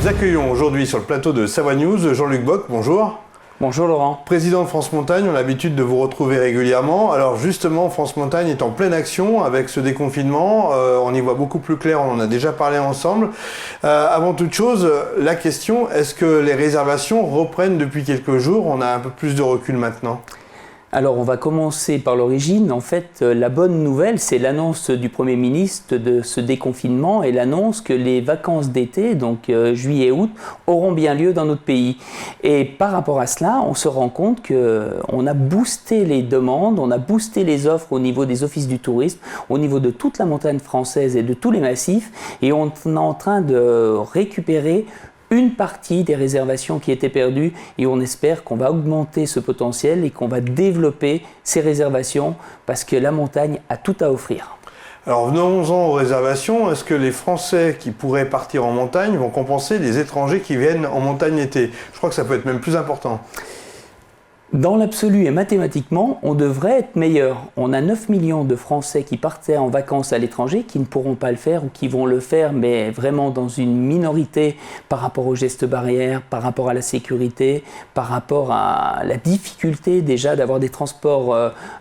Nous accueillons aujourd'hui sur le plateau de Savoie News Jean-Luc Bock, bonjour. Bonjour Laurent. Président de France Montagne, on a l'habitude de vous retrouver régulièrement. Alors justement, France Montagne est en pleine action avec ce déconfinement. On y voit beaucoup plus clair, on en a déjà parlé ensemble. Avant toute chose, la question, est-ce que les réservations reprennent depuis quelques jours? On a un peu plus de recul maintenant. Alors on va commencer par l'origine. En fait, la bonne nouvelle, c'est l'annonce du Premier ministre de ce déconfinement et l'annonce que les vacances d'été, donc juillet-août, auront bien lieu dans notre pays. Et par rapport à cela, on se rend compte qu'on a boosté les demandes, on a boosté les offres au niveau des offices du tourisme, au niveau de toute la montagne française et de tous les massifs, et on est en train de récupérer une partie des réservations qui étaient perdues et on espère qu'on va augmenter ce potentiel et qu'on va développer ces réservations parce que la montagne a tout à offrir. Alors venons-en aux réservations. Est-ce que les Français qui pourraient partir en montagne vont compenser les étrangers qui viennent en montagne l'été? Je crois que ça peut être même plus important. Dans l'absolu et mathématiquement, on devrait être meilleur. On a 9 millions de Français qui partaient en vacances à l'étranger, qui ne pourront pas le faire ou qui vont le faire, mais vraiment dans une minorité par rapport aux gestes barrières, par rapport à la sécurité, par rapport à la difficulté déjà d'avoir des transports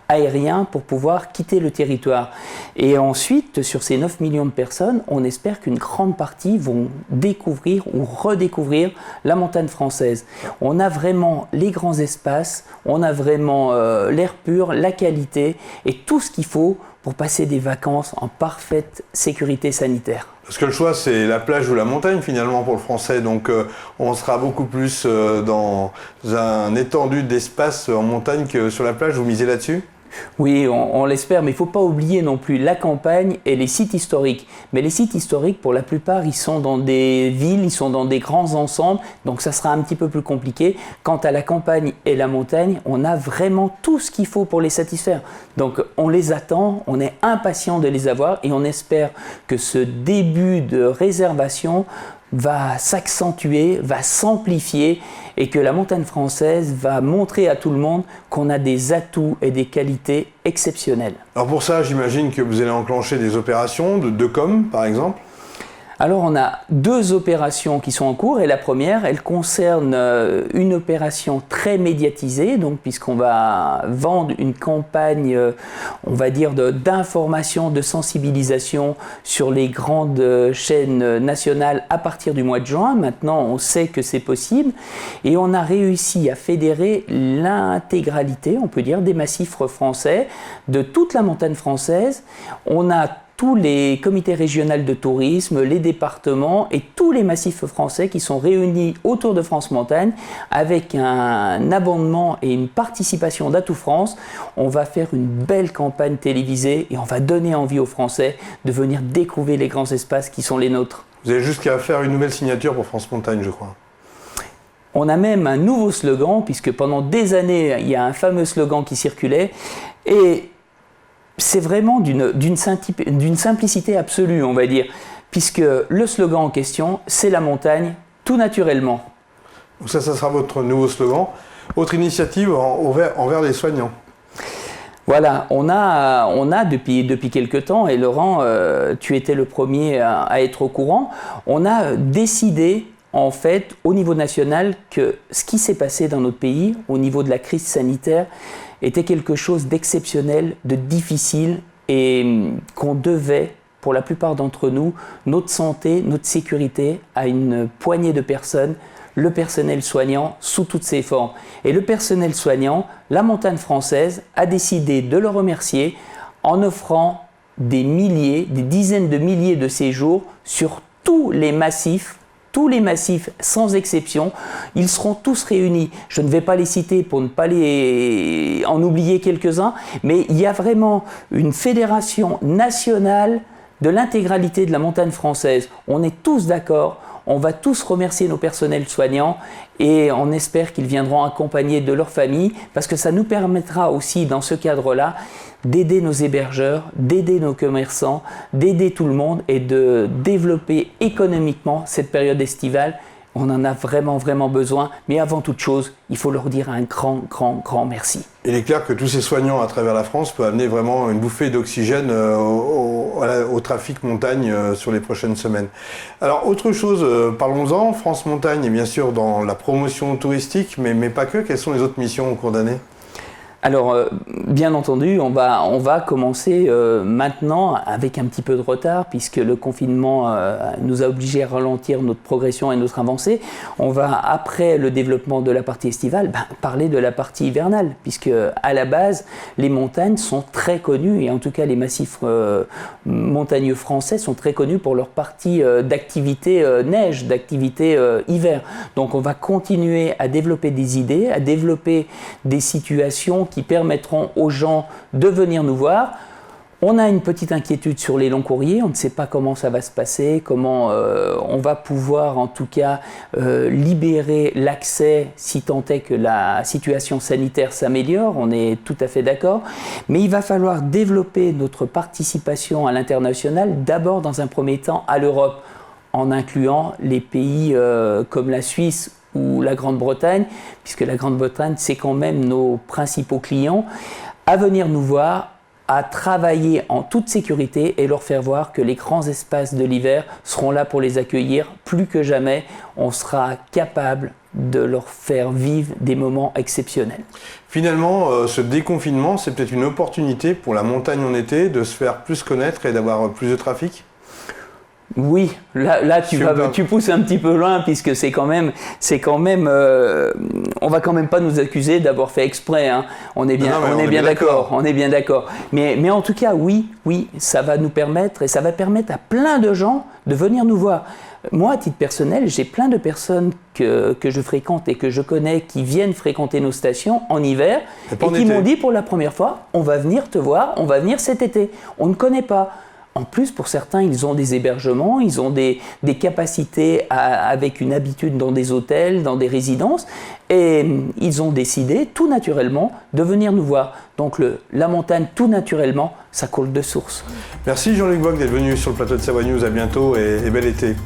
aériens pour pouvoir quitter le territoire. Et ensuite, sur ces 9 millions de personnes, on espère qu'une grande partie vont découvrir ou redécouvrir la montagne française. On a vraiment les grands espaces, on a vraiment l'air pur, la qualité et tout ce qu'il faut pour passer des vacances en parfaite sécurité sanitaire. Parce que le choix, c'est la plage ou la montagne finalement pour le Français. Donc on sera beaucoup plus dans un étendu d'espace en montagne que sur la plage. Vous misez là-dessus ? Oui, on l'espère, mais il ne faut pas oublier non plus la campagne et les sites historiques. Mais les sites historiques, pour la plupart, ils sont dans des villes, ils sont dans des grands ensembles, donc ça sera un petit peu plus compliqué. Quant à la campagne et la montagne, on a vraiment tout ce qu'il faut pour les satisfaire. Donc on les attend, on est impatient de les avoir et on espère que ce début de réservation va s'accentuer, va s'amplifier et que la montagne française va montrer à tout le monde qu'on a des atouts et des qualités exceptionnelles. Alors pour ça, j'imagine que vous allez enclencher des opérations de com, par exemple ? Alors on a 2 opérations qui sont en cours et la première, elle concerne une opération très médiatisée, donc puisqu'on va vendre une campagne, on va dire d'information, de sensibilisation sur les grandes chaînes nationales à partir du mois de juin. Maintenant on sait que c'est possible et on a réussi à fédérer l'intégralité, on peut dire, des massifs français, de toute la montagne française. On a tous les comités régionaux de tourisme, les départements et tous les massifs français qui sont réunis autour de France Montagne avec un abondement et une participation d'Atout France. On va faire une belle campagne télévisée et on va donner envie aux Français de venir découvrir les grands espaces qui sont les nôtres. Vous avez juste qu'à faire une nouvelle signature pour France Montagne, je crois. On a même un nouveau slogan, puisque pendant des années, il y a un fameux slogan qui circulait et c'est vraiment d'une simplicité absolue, on va dire, puisque le slogan en question, c'est la montagne, tout naturellement. Donc ça sera votre nouveau slogan. Autre initiative envers les soignants. Voilà, on a depuis quelques temps, et Laurent, tu étais le premier à être au courant, on a décidé en fait au niveau national que ce qui s'est passé dans notre pays au niveau de la crise sanitaire était quelque chose d'exceptionnel, de difficile et qu'on devait, pour la plupart d'entre nous, notre santé, notre sécurité à une poignée de personnes, le personnel soignant sous toutes ses formes. Et le personnel soignant, la montagne française, a décidé de le remercier en offrant des dizaines de milliers de séjours sur tous les massifs sans exception, ils seront tous réunis. Je ne vais pas les citer pour ne pas en oublier quelques-uns, mais il y a vraiment une fédération nationale de l'intégralité de la montagne française. On est tous d'accord, on va tous remercier nos personnels soignants et on espère qu'ils viendront accompagnés de leurs familles parce que ça nous permettra aussi dans ce cadre-là d'aider nos hébergeurs, d'aider nos commerçants, d'aider tout le monde et de développer économiquement cette période estivale On en a vraiment, vraiment besoin. Mais avant toute chose, il faut leur dire un grand, grand, grand merci. Il est clair que tous ces soignants à travers la France peuvent amener vraiment une bouffée d'oxygène au trafic montagne sur les prochaines semaines. Alors, autre chose, parlons-en. France Montagne est bien sûr dans la promotion touristique, mais pas que. Quelles sont les autres missions au cours d'année ? Alors, bien entendu, on va commencer maintenant avec un petit peu de retard puisque le confinement nous a obligés à ralentir notre progression et notre avancée. On va, après le développement de la partie estivale, parler de la partie hivernale puisque à la base, les montagnes sont très connues et en tout cas les massifs montagneux français sont très connus pour leur partie d'activité neige, d'activité hiver. Donc on va continuer à développer des idées, à développer des situations qui permettront aux gens de venir nous voir. On a une petite inquiétude sur les longs courriers, on ne sait pas comment ça va se passer, comment on va pouvoir en tout cas libérer l'accès si tant est que la situation sanitaire s'améliore, on est tout à fait d'accord. Mais il va falloir développer notre participation à l'international, d'abord dans un premier temps à l'Europe, en incluant les pays comme la Suisse ou la Grande-Bretagne, puisque la Grande-Bretagne, c'est quand même nos principaux clients, à venir nous voir, à travailler en toute sécurité et leur faire voir que les grands espaces de l'hiver seront là pour les accueillir. Plus que jamais, on sera capable de leur faire vivre des moments exceptionnels. Finalement, ce déconfinement, c'est peut-être une opportunité pour la montagne en été de se faire plus connaître et d'avoir plus de trafic ? Oui, là tu pousses un petit peu loin puisque c'est quand même, on va quand même pas nous accuser d'avoir fait exprès. Hein. On est bien d'accord. Mais en tout cas, oui, ça va nous permettre et ça va permettre à plein de gens de venir nous voir. Moi, à titre personnel, j'ai plein de personnes que je fréquente et que je connais qui viennent fréquenter nos stations en hiver et qui m'ont dit pour la première fois, on va venir te voir, on va venir cet été. On ne connaît pas. En plus, pour certains, ils ont des hébergements, ils ont des capacités avec une habitude dans des hôtels, dans des résidences, et ils ont décidé tout naturellement de venir nous voir. Donc la montagne, tout naturellement, ça coule de source. Merci Jean-Luc Bock d'être venu sur le plateau de Savoie News. À bientôt et bel été.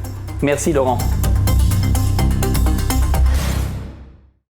Merci Laurent.